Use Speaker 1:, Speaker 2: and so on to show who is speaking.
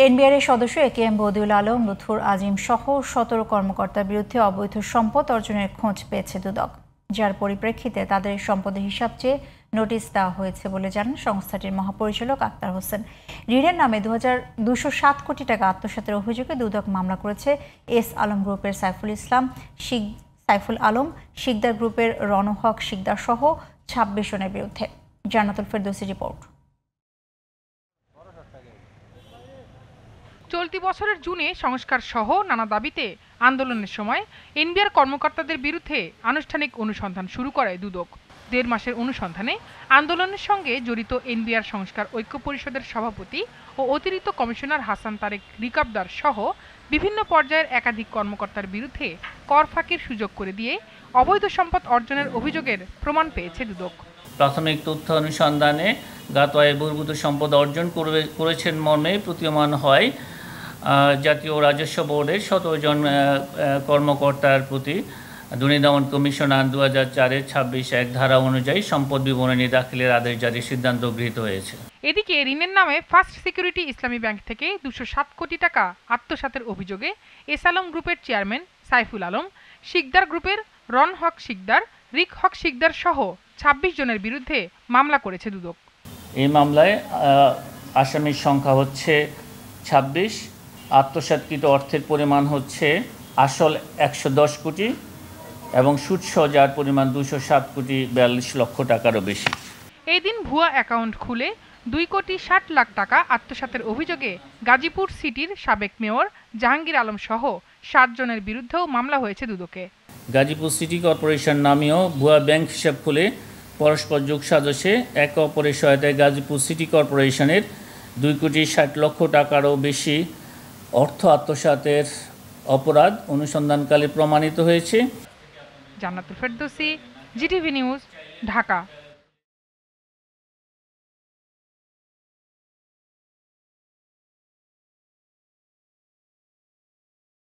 Speaker 1: এনবিআরের সদস্য একেএম বদিউল আলম, লুৎফর আজিম সহ ১৭ কর্মকর্তার বিরুদ্ধে অবৈধ সম্পদ অর্জনের খোঁজ পেয়েছে দুদক, যার পরিপ্রেক্ষিতে তাদের সম্পদের হিসাব চেয়ে নোটিশ দেওয়া হয়েছে বলে জানান সংস্থাটির মহাপরিচালক আক্তার হোসেন। ঋণের নামে ২০৭ কোটি টাকা আত্মসাতের অভিযোগে দুদক মামলা করেছে এস আলম গ্রুপের সাইফুল আলম, শিকদার গ্রুপের রণহক শিকদার সহ ২৬ জনের বিরুদ্ধে। জান্নাতুল ফেরদৌসী রিপোর্ট।
Speaker 2: চলতি বছরের জুনে সংস্কার সহ নানা দাবিতে আন্দোলনের সময় এনবিআর কর্মকর্তাদের বিরুদ্ধে আনুষ্ঠানিক অনুসন্ধান শুরু করে দুদক। ১.৫ মাসের অনুসন্ধানে আন্দোলনের সঙ্গে জড়িত এনবিআর সংস্কার ঐক্য পরিষদের সভাপতি ও অতিরিক্ত কমিশনার হাসান তারেক রিকাবদার সহ বিভিন্ন পর্যায়ের একাধিক কর্মকর্তার বিরুদ্ধে কর ফাঁকির সুযোগ করে দিয়ে অবৈধ সম্পদ অর্জনের অভিযোগের প্রমাণ পেয়েছে দুদক।
Speaker 3: প্রাথমিক তথ্য অনুসন্ধানে জ্ঞাত আয় বহির্ভূত সম্পদ অর্জন করেছেন মর্মে প্রতীয়মান হয় জাতীয় রাজস্ব বোর্ডের ১৭ জন কর্মকর্তার প্রতি দুর্নীতি দমন কমিশন আইন ২০০৪-এর ২৬(১) ধারা অনুযায়ী সম্পদ বিবরণী দাখিলের আদেশ জারির সিদ্ধান্ত গৃহীত হয়েছে।
Speaker 2: এদিকে ঋণের নামে ফার্স্ট সিকিউরিটি ইসলামী ব্যাংক থেকে ২০৭ কোটি টাকা আত্মসাতের অভিযোগে এস আলম গ্রুপের চেয়ারম্যান সাইফুল আলম, শিকদার গ্রুপের রণহক শিকদার, রিক হক শিকদার সহ ২৬ জনের বিরুদ্ধে মামলা করেছে দুদক।
Speaker 3: এই মামলায় আসামির সংখ্যা হচ্ছে ২৬, আত্মসাৎকৃত অর্থের পরিমাণ হচ্ছে আসল ১১০ কোটি এবং সুদসহ যার পরিমাণ ২০৭ কোটি ৪২ লক্ষ টাকারও বেশি।
Speaker 2: এই দিন ভুয়া অ্যাকাউন্ট খুলে ২,৬০,০০,০০০ টাকা আত্মসাতের অভিযোগে গাজীপুর সিটির সাবেক মেয়র জাহাঙ্গীর আলম সহ ৭ জনের বিরুদ্ধেও মামলা হয়েছে দুদকে।
Speaker 3: গাজীপুর সিটি কর্পোরেশন নামেও ভুয়া ব্যাংক হিসাব খুলে পরস্পর যোগসাজশে একে অপরের সহায়তায় গাজীপুর সিটি কর্পোরেশনের ২,৬০,০০,০০০ টাকারও বেশি অর্থ আত্মসাতের অপরাধ অনুসন্ধানকালে প্রমাণিত হয়েছে।
Speaker 2: জান্নাতুল ফেরদৌসী, জিটিভি নিউজ, ঢাকা।